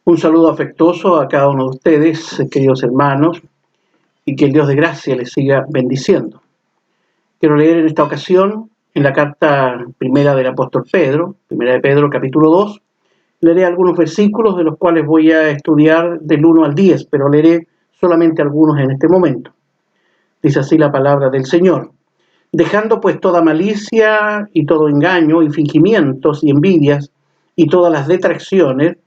Un saludo afectuoso a cada uno de ustedes, queridos hermanos, y que el Dios de gracia les siga bendiciendo. Quiero leer en esta ocasión, en la carta primera del apóstol Pedro, primera de Pedro, capítulo 2, leeré algunos versículos de los cuales voy a estudiar del 1 al 10, pero leeré solamente algunos en este momento. Dice así la palabra del Señor. Dejando pues toda malicia y todo engaño y fingimientos y envidias y todas las detracciones,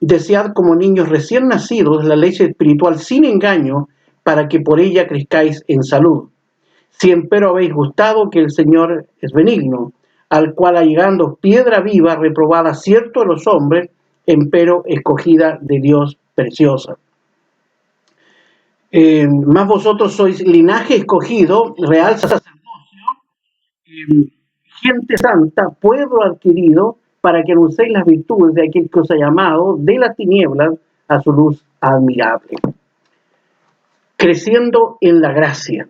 desead como niños recién nacidos la leche espiritual sin engaño, para que por ella crezcáis en salud. Si empero habéis gustado que el Señor es benigno, al cual allegando piedra viva, reprobada cierto de los hombres, empero escogida de Dios preciosa. Más vosotros sois linaje escogido, real sacerdocio, gente santa, pueblo adquirido, para que anunciéis las virtudes de aquel que os ha llamado de las tinieblas a su luz admirable. Creciendo en la gracia.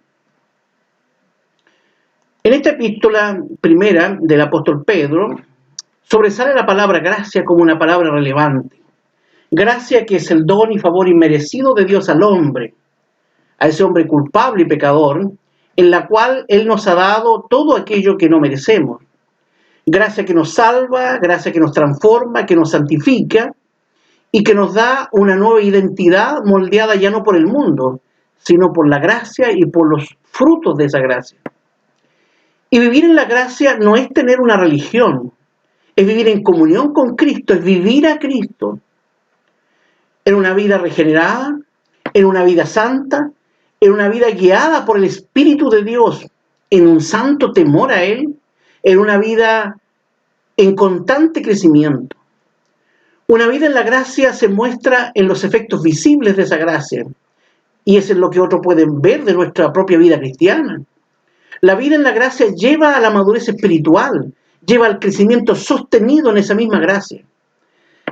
En esta epístola primera del apóstol Pedro, sobresale la palabra gracia como una palabra relevante. Gracia, que es el don y favor inmerecido de Dios al hombre, a ese hombre culpable y pecador, en la cual Él nos ha dado todo aquello que no merecemos. Gracia que nos salva, gracia que nos transforma, que nos santifica y que nos da una nueva identidad moldeada ya no por el mundo, sino por la gracia y por los frutos de esa gracia. Y vivir en la gracia no es tener una religión, es vivir en comunión con Cristo, es vivir a Cristo en una vida regenerada, en una vida santa, en una vida guiada por el Espíritu de Dios, en un santo temor a Él, en una vida en constante crecimiento. Una vida en la gracia se muestra en los efectos visibles de esa gracia, y eso es lo que otros pueden ver de nuestra propia vida cristiana. La vida en la gracia lleva a la madurez espiritual, lleva al crecimiento sostenido en esa misma gracia.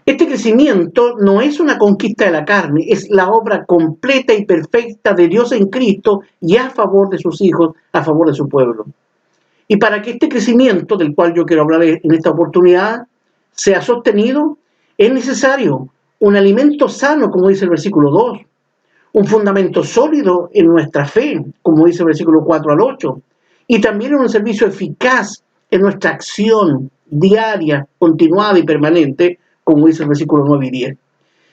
Este crecimiento no es una conquista de la carne, es la obra completa y perfecta de Dios en Cristo y a favor de sus hijos, a favor de su pueblo. Y para que este crecimiento, del cual yo quiero hablar en esta oportunidad, sea sostenido, es necesario un alimento sano, como dice el versículo 2, un fundamento sólido en nuestra fe, como dice el versículo 4 al 8, y también un servicio eficaz en nuestra acción diaria, continuada y permanente, como dice el versículo 9 y 10.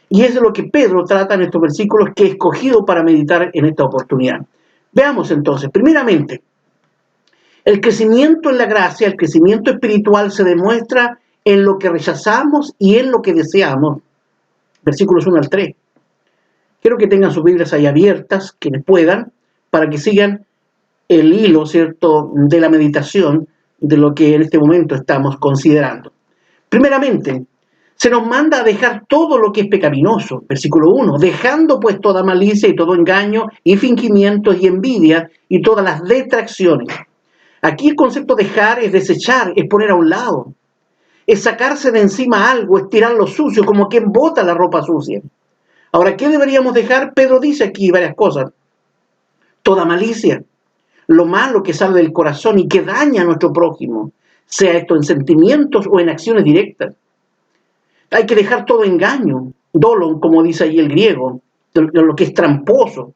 Y eso es lo que Pedro trata en estos versículos que he escogido para meditar en esta oportunidad. Veamos entonces, primeramente, el crecimiento en la gracia, el crecimiento espiritual se demuestra en lo que rechazamos y en lo que deseamos. Versículos 1 al 3. Quiero que tengan sus Biblias ahí abiertas, quienes puedan, para que sigan el hilo, ¿cierto?, de la meditación de lo que en este momento estamos considerando. Primeramente, se nos manda a dejar todo lo que es pecaminoso. Versículo 1, dejando pues toda malicia y todo engaño y fingimientos y envidia y todas las detracciones. Aquí el concepto dejar es desechar, es poner a un lado, es sacarse de encima algo, es tirar lo sucio, como quien bota la ropa sucia. Ahora, ¿qué deberíamos dejar? Pedro dice aquí varias cosas. Toda malicia, lo malo que sale del corazón y que daña a nuestro prójimo, sea esto en sentimientos o en acciones directas. Hay que dejar todo engaño, dolon, como dice ahí el griego, de lo que es tramposo,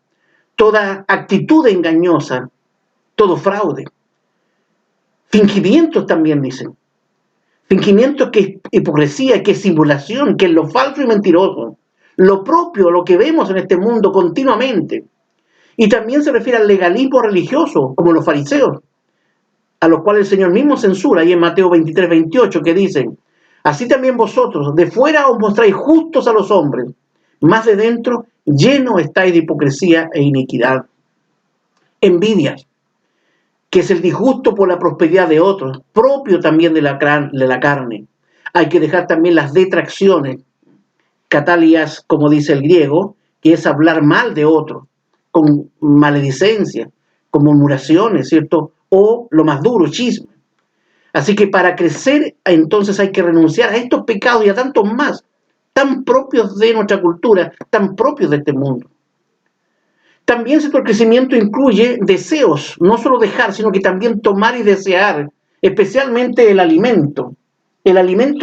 toda actitud engañosa, todo fraude. Fingimientos también dicen. Fingimientos que es hipocresía, que es simulación, que es lo falso y mentiroso. Lo propio, lo que vemos en este mundo continuamente. Y también se refiere al legalismo religioso, como los fariseos, a los cuales el Señor mismo censura, ahí en Mateo 23, 28, que dicen: así también vosotros, de fuera os mostráis justos a los hombres, más de dentro llenos estáis de hipocresía e iniquidad. Envidias, que es el disgusto por la prosperidad de otros, propio también de la carne. Hay que dejar también las detracciones, catalias, como dice el griego, que es hablar mal de otros, con maledicencia, con murmuraciones, ¿cierto? O lo más duro, chisme. Así que para crecer, entonces hay que renunciar a estos pecados y a tantos más, tan propios de nuestra cultura, tan propios de este mundo. También el crecimiento incluye deseos, no solo dejar, sino que también tomar y desear, especialmente el alimento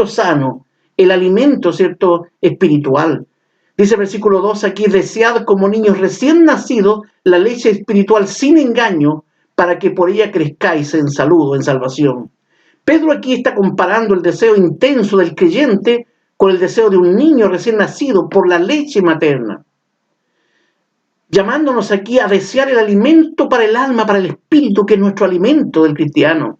sano, el alimento, ¿cierto?, espiritual, Dice el versículo 2 aquí: desead como niños recién nacidos la leche espiritual sin engaño, para que por ella crezcáis en salud o en salvación. Pedro aquí está comparando el deseo intenso del creyente con el deseo de un niño recién nacido por la leche materna, llamándonos aquí a desear el alimento para el alma, para el espíritu, que es nuestro alimento del cristiano.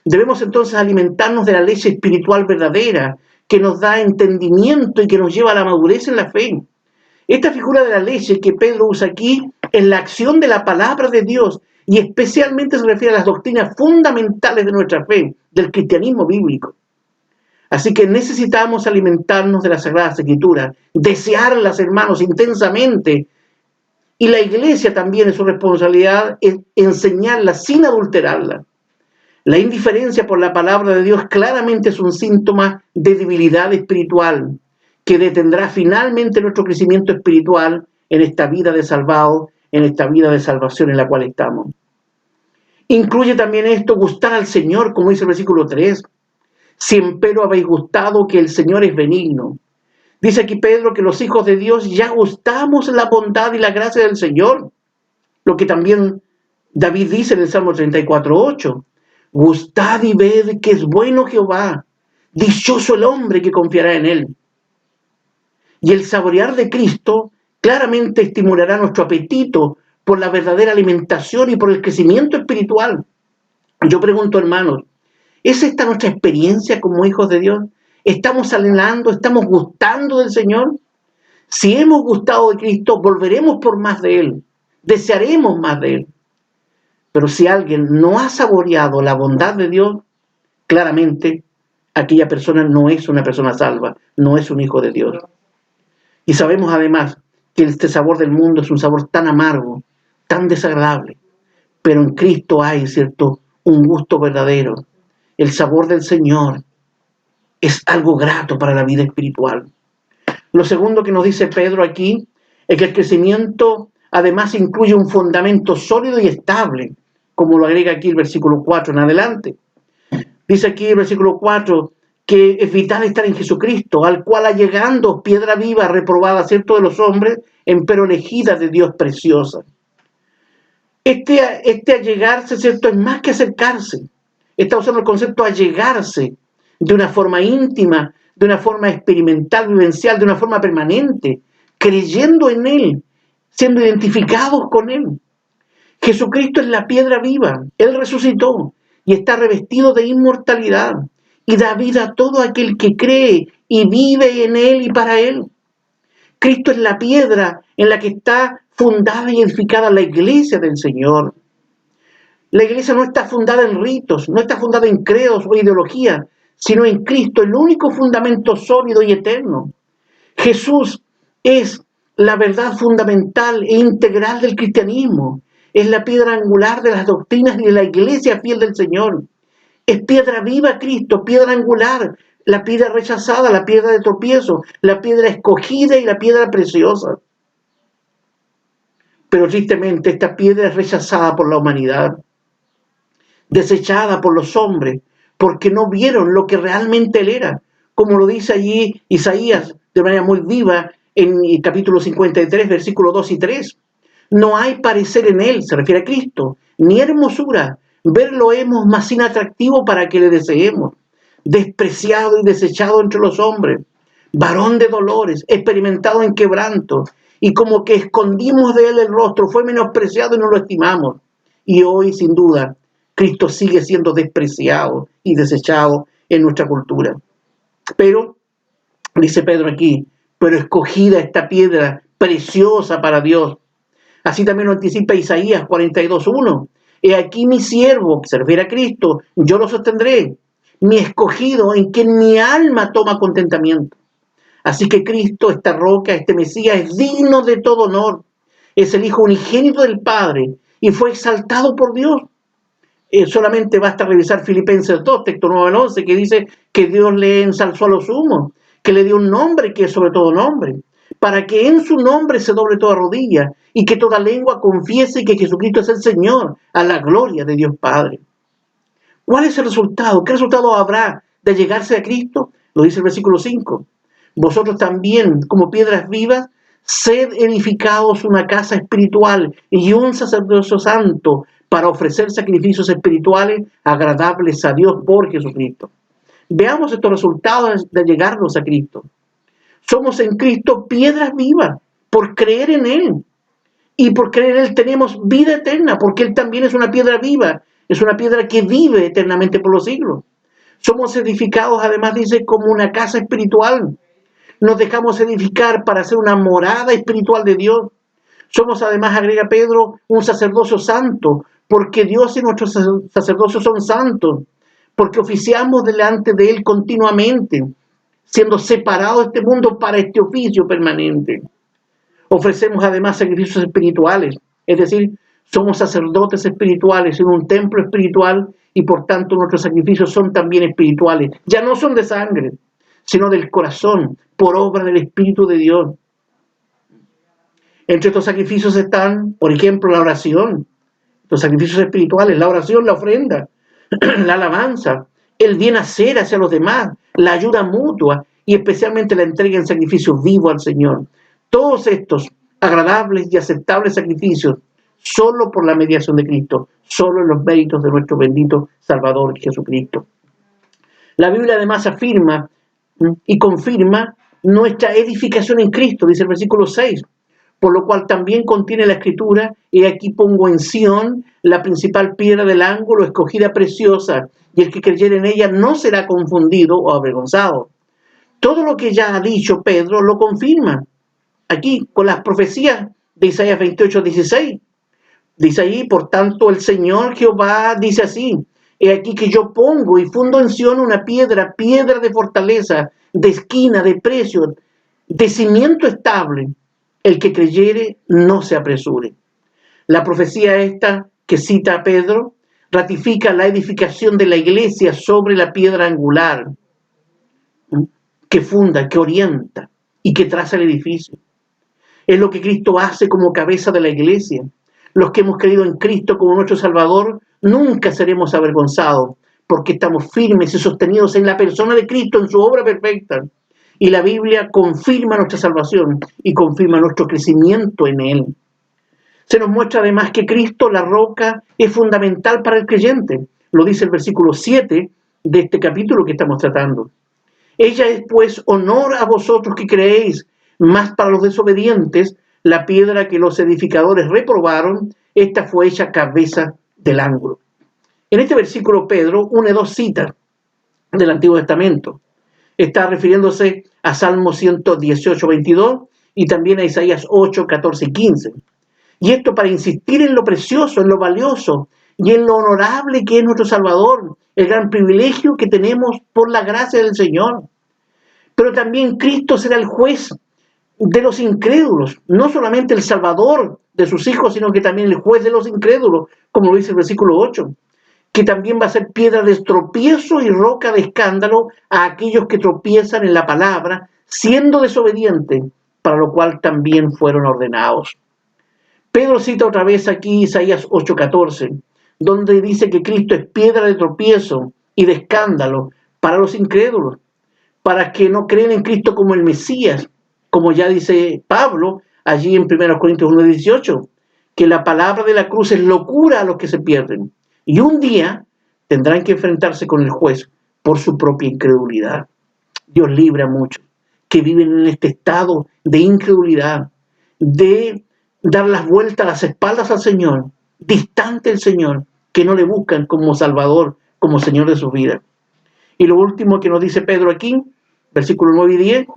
Debemos entonces alimentarnos de la leche espiritual verdadera, que nos da entendimiento y que nos lleva a la madurez en la fe. Esta figura de la leche que Pedro usa aquí es la acción de la palabra de Dios, y especialmente se refiere a las doctrinas fundamentales de nuestra fe, del cristianismo bíblico. Así que necesitamos alimentarnos de las Sagradas Escrituras, desearlas, hermanos, intensamente. Y la iglesia también, es su responsabilidad, es enseñarlas sin adulterarlas. La indiferencia por la palabra de Dios claramente es un síntoma de debilidad espiritual, que detendrá finalmente nuestro crecimiento espiritual en esta vida de salvado, en esta vida de salvación en la cual estamos. Incluye también esto gustar al Señor, como dice el versículo 3. Si empero habéis gustado que el Señor es benigno. Dice aquí Pedro que los hijos de Dios ya gustamos la bondad y la gracia del Señor. Lo que también David dice en el Salmo 34:8. Gustad y ved que es bueno Jehová. Dichoso el hombre que confiará en él. Y el saborear de Cristo claramente estimulará nuestro apetito por la verdadera alimentación y por el crecimiento espiritual. Yo pregunto, hermanos, ¿es esta nuestra experiencia como hijos de Dios? ¿Estamos anhelando, estamos gustando del Señor? Si hemos gustado de Cristo, volveremos por más de Él, desearemos más de Él. Pero si alguien no ha saboreado la bondad de Dios, claramente aquella persona no es una persona salva, no es un hijo de Dios. Y sabemos además que este sabor del mundo es un sabor tan amargo, tan desagradable, pero en Cristo hay, ¿cierto?, un gusto verdadero. El sabor del Señor es algo grato para la vida espiritual. Lo segundo que nos dice Pedro aquí es que el crecimiento además incluye un fundamento sólido y estable, como lo agrega aquí el versículo 4 en adelante. Dice aquí el versículo 4 que es vital estar en Jesucristo, al cual allegando piedra viva, reprobada, ¿cierto?, de los hombres, empero elegida de Dios, preciosa. Este allegarse, ¿cierto?, es más que acercarse. Está usando el concepto allegarse de una forma íntima, de una forma experimental, vivencial, de una forma permanente, creyendo en Él, siendo identificados con Él. Jesucristo es la piedra viva, Él resucitó y está revestido de inmortalidad y da vida a todo aquel que cree y vive en Él y para Él. Cristo es la piedra en la que está fundada y edificada la iglesia del Señor. La iglesia no está fundada en ritos, no está fundada en credos o ideologías, sino en Cristo, el único fundamento sólido y eterno. Jesús es la verdad fundamental e integral del cristianismo. Es la piedra angular de las doctrinas y de la iglesia fiel del Señor. Es piedra viva Cristo, piedra angular, la piedra rechazada, la piedra de tropiezo, la piedra escogida y la piedra preciosa. Pero tristemente esta piedra es rechazada por la humanidad, desechada por los hombres, porque no vieron lo que realmente Él era, como lo dice allí Isaías de manera muy viva en el capítulo 53, versículos 2 y 3. No hay parecer en Él, se refiere a Cristo, ni hermosura. Verlo hemos más inatractivo para que le deseemos. Despreciado y desechado entre los hombres, varón de dolores, experimentado en quebranto, y como que escondimos de Él el rostro, fue menospreciado y no lo estimamos. Y hoy, sin duda, Cristo sigue siendo despreciado y desechado en nuestra cultura. Pero, dice Pedro aquí, pero escogida esta piedra preciosa para Dios. Así también lo anticipa Isaías 42:1. He aquí mi siervo, que se refiere a Cristo, yo lo sostendré, mi escogido en quien mi alma toma contentamiento. Así que Cristo, esta roca, este Mesías, es digno de todo honor. Es el Hijo unigénito del Padre y fue exaltado por Dios. Solamente basta revisar Filipenses 2, texto 9 al 11, que dice que Dios le ensalzó a lo sumo, que le dio un nombre que es sobre todo nombre, para que en su nombre se doble toda rodilla y que toda lengua confiese que Jesucristo es el Señor, a la gloria de Dios Padre. ¿Cuál es el resultado? ¿Qué resultado habrá de llegarse a Cristo? Lo dice el versículo 5. Vosotros también, como piedras vivas, sed edificados una casa espiritual y un sacerdocio santo para ofrecer sacrificios espirituales agradables a Dios por Jesucristo. Veamos estos resultados de llegarnos a Cristo. Somos en Cristo piedras vivas por creer en Él. Y por creer en Él tenemos vida eterna, porque Él también es una piedra viva, es una piedra que vive eternamente por los siglos. Somos edificados, además dice, como una casa espiritual. Nos dejamos edificar para ser una morada espiritual de Dios. Somos además, agrega Pedro, un sacerdocio santo, porque Dios y nuestros sacerdocios son santos, porque oficiamos delante de Él continuamente, siendo separados de este mundo para este oficio permanente. Ofrecemos además sacrificios espirituales, es decir, somos sacerdotes espirituales en un templo espiritual y por tanto nuestros sacrificios son también espirituales. Ya no son de sangre, sino del corazón, por obra del Espíritu de Dios. Entre estos sacrificios están, por ejemplo, la oración, los sacrificios espirituales, la oración, la ofrenda, la alabanza, el bien hacer hacia los demás, la ayuda mutua y especialmente la entrega en sacrificio vivo al Señor. Todos estos agradables y aceptables sacrificios, solo por la mediación de Cristo, solo en los méritos de nuestro bendito Salvador Jesucristo. La Biblia además afirma y confirma nuestra edificación en Cristo, dice el versículo 6, por lo cual también contiene la Escritura, y aquí pongo en Sión la principal piedra del ángulo, escogida preciosa, y el que creyere en ella no será confundido o avergonzado. Todo lo que ya ha dicho Pedro lo confirma aquí con las profecías de Isaías 28:16. Dice ahí, por tanto, el Señor Jehová dice así: he aquí que yo pongo y fundo en Sión una piedra, piedra de fortaleza, de esquina, de precio, de cimiento estable. El que creyere no se apresure. La profecía esta que cita a Pedro ratifica la edificación de la iglesia sobre la piedra angular que funda, que orienta y que traza el edificio. Es lo que Cristo hace como cabeza de la iglesia. Los que hemos creído en Cristo como nuestro Salvador nunca seremos avergonzados, porque estamos firmes y sostenidos en la persona de Cristo, en su obra perfecta. Y la Biblia confirma nuestra salvación y confirma nuestro crecimiento en Él. Se nos muestra además que Cristo, la roca, es fundamental para el creyente. Lo dice el versículo 7 de este capítulo que estamos tratando. Ella es pues honor a vosotros que creéis, mas para los desobedientes, la piedra que los edificadores reprobaron, esta fue hecha cabeza del ángulo. En este versículo Pedro une dos citas del Antiguo Testamento. Está refiriéndose a Salmo 118:22 y también a Isaías 8:14 y 15. Y esto para insistir en lo precioso, en lo valioso y en lo honorable que es nuestro Salvador, el gran privilegio que tenemos por la gracia del Señor. Pero también Cristo será el juez de los incrédulos, no solamente el Salvador de sus hijos, sino que también el juez de los incrédulos, como lo dice el versículo 8, que también va a ser piedra de tropiezo y roca de escándalo a aquellos que tropiezan en la palabra, siendo desobedientes, para lo cual también fueron ordenados. Pedro cita otra vez aquí Isaías 8:14, donde dice que Cristo es piedra de tropiezo y de escándalo para los incrédulos, para que no creen en Cristo como el Mesías, como ya dice Pablo allí en 1 Corintios 1:18, que la palabra de la cruz es locura a los que se pierden, y un día tendrán que enfrentarse con el juez por su propia incredulidad. Dios libre a muchos que viven en este estado de incredulidad, de dar las vueltas a las espaldas al Señor, distante del Señor, que no le buscan como Salvador, como Señor de su vida. Y lo último que nos dice Pedro aquí, versículos 9 y 10,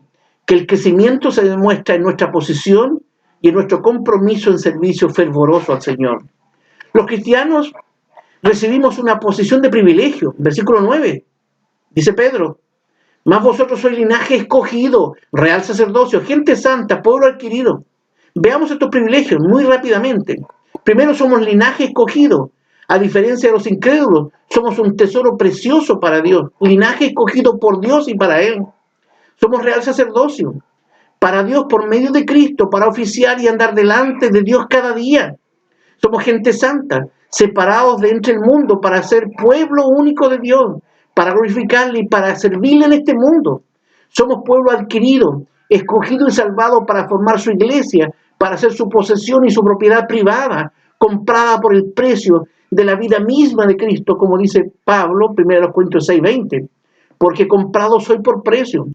que el crecimiento se demuestra en nuestra posición y en nuestro compromiso en servicio fervoroso al Señor. Los cristianos recibimos una posición de privilegio. Versículo 9, dice Pedro: mas vosotros sois linaje escogido, real sacerdocio, gente santa, pueblo adquirido. Veamos estos privilegios muy rápidamente. Primero, somos linaje escogido. A diferencia de los incrédulos, somos un tesoro precioso para Dios, linaje escogido por Dios y para Él. Somos real sacerdocio para Dios por medio de Cristo, para oficiar y andar delante de Dios cada día. Somos gente santa, separados de entre el mundo para ser pueblo único de Dios, para glorificarle y para servirle en este mundo. Somos pueblo adquirido, escogido y salvado para formar su iglesia, para ser su posesión y su propiedad privada, comprada por el precio de la vida misma de Cristo, como dice Pablo, 1 Corintios 6:20, porque comprado soy por precio.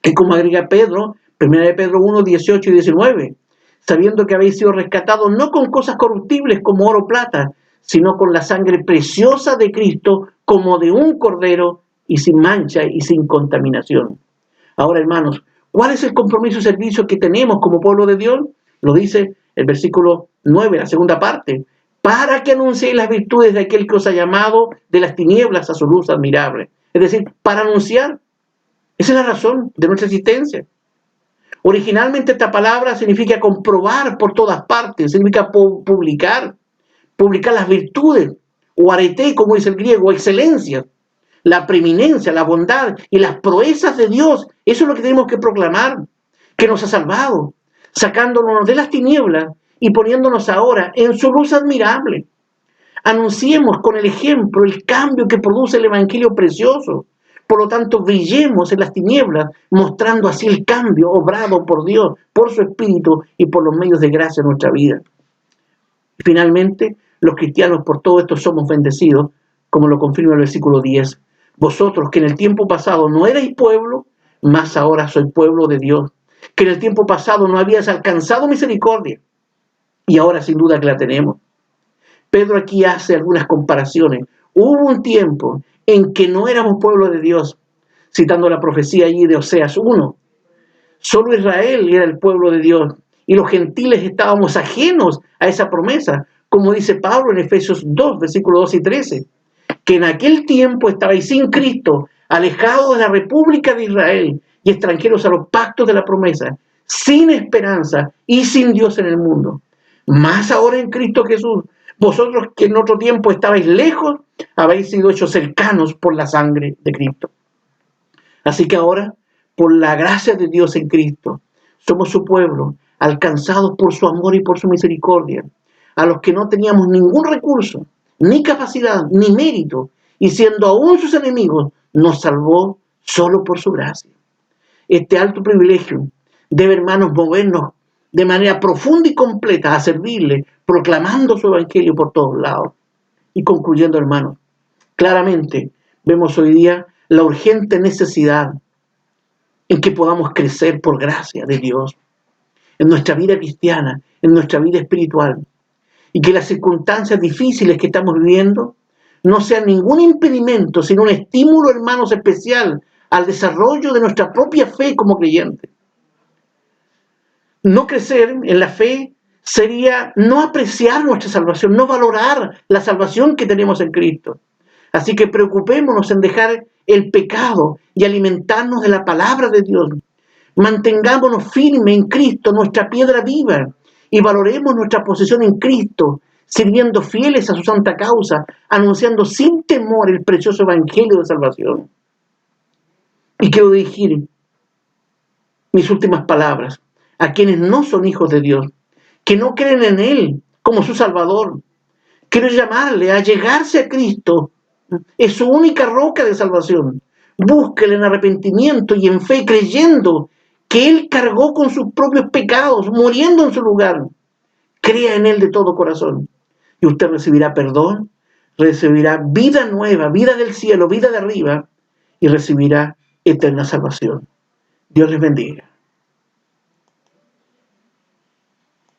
Y como agrega Pedro, 1 Pedro 1:18 y 19, sabiendo que habéis sido rescatados no con cosas corruptibles como oro o plata, sino con la sangre preciosa de Cristo, como de un cordero, y sin mancha y sin contaminación. Ahora, hermanos, ¿cuál es el compromiso y servicio que tenemos como pueblo de Dios? Lo dice el versículo 9, la segunda parte. Para que anunciéis las virtudes de aquel que os ha llamado de las tinieblas a su luz admirable. Es decir, para anunciar. Esa es la razón de nuestra existencia. Originalmente esta palabra significa comprobar por todas partes, significa publicar las virtudes, o arete, como dice el griego, excelencia, la preeminencia, la bondad y las proezas de Dios. Eso es lo que tenemos que proclamar, que nos ha salvado, sacándonos de las tinieblas y poniéndonos ahora en su luz admirable. Anunciemos con el ejemplo el cambio que produce el evangelio precioso. Por lo tanto, brillemos en las tinieblas, mostrando así el cambio obrado por Dios, por su Espíritu y por los medios de gracia en nuestra vida. Finalmente, los cristianos por todo esto somos bendecidos, como lo confirma el versículo 10. Vosotros que en el tiempo pasado no erais pueblo, mas ahora sois pueblo de Dios. Que en el tiempo pasado no habías alcanzado misericordia, y ahora sin duda que la tenemos. Pedro aquí hace algunas comparaciones. Hubo un tiempo en que no éramos pueblo de Dios, citando la profecía allí de Oseas 1. Solo Israel era el pueblo de Dios y los gentiles estábamos ajenos a esa promesa, como dice Pablo en Efesios 2, versículos 2 y 13, que en aquel tiempo estabais sin Cristo, alejados de la República de Israel y extranjeros a los pactos de la promesa, sin esperanza y sin Dios en el mundo. Más ahora en Cristo Jesús, vosotros que en otro tiempo estabais lejos, habéis sido hechos cercanos por la sangre de Cristo. Así que ahora, por la gracia de Dios en Cristo, somos su pueblo, alcanzados por su amor y por su misericordia, a los que no teníamos ningún recurso, ni capacidad, ni mérito, y siendo aún sus enemigos, nos salvó solo por su gracia. Este alto privilegio debe, hermanos, movernos de manera profunda y completa a servirle, proclamando su evangelio por todos lados. Y concluyendo, hermanos, claramente vemos hoy día la urgente necesidad en que podamos crecer por gracia de Dios en nuestra vida cristiana, en nuestra vida espiritual, y que las circunstancias difíciles que estamos viviendo no sean ningún impedimento, sino un estímulo, hermanos, especial al desarrollo de nuestra propia fe como creyentes. No crecer en la fe sería no apreciar nuestra salvación, no valorar la salvación que tenemos en Cristo. Así que preocupémonos en dejar el pecado y alimentarnos de la palabra de Dios. Mantengámonos firmes en Cristo, nuestra piedra viva, y valoremos nuestra posición en Cristo, sirviendo fieles a su santa causa, anunciando sin temor el precioso evangelio de salvación. Y quiero dirigir mis últimas palabras a quienes no son hijos de Dios, que no creen en Él como su Salvador. Quiero llamarle a llegarse a Cristo. Es su única roca de salvación. Búsquele en arrepentimiento y en fe, creyendo que Él cargó con sus propios pecados, muriendo en su lugar. Crea en Él de todo corazón y usted recibirá perdón, recibirá vida nueva, vida del cielo, vida de arriba, y recibirá eterna salvación. Dios les bendiga.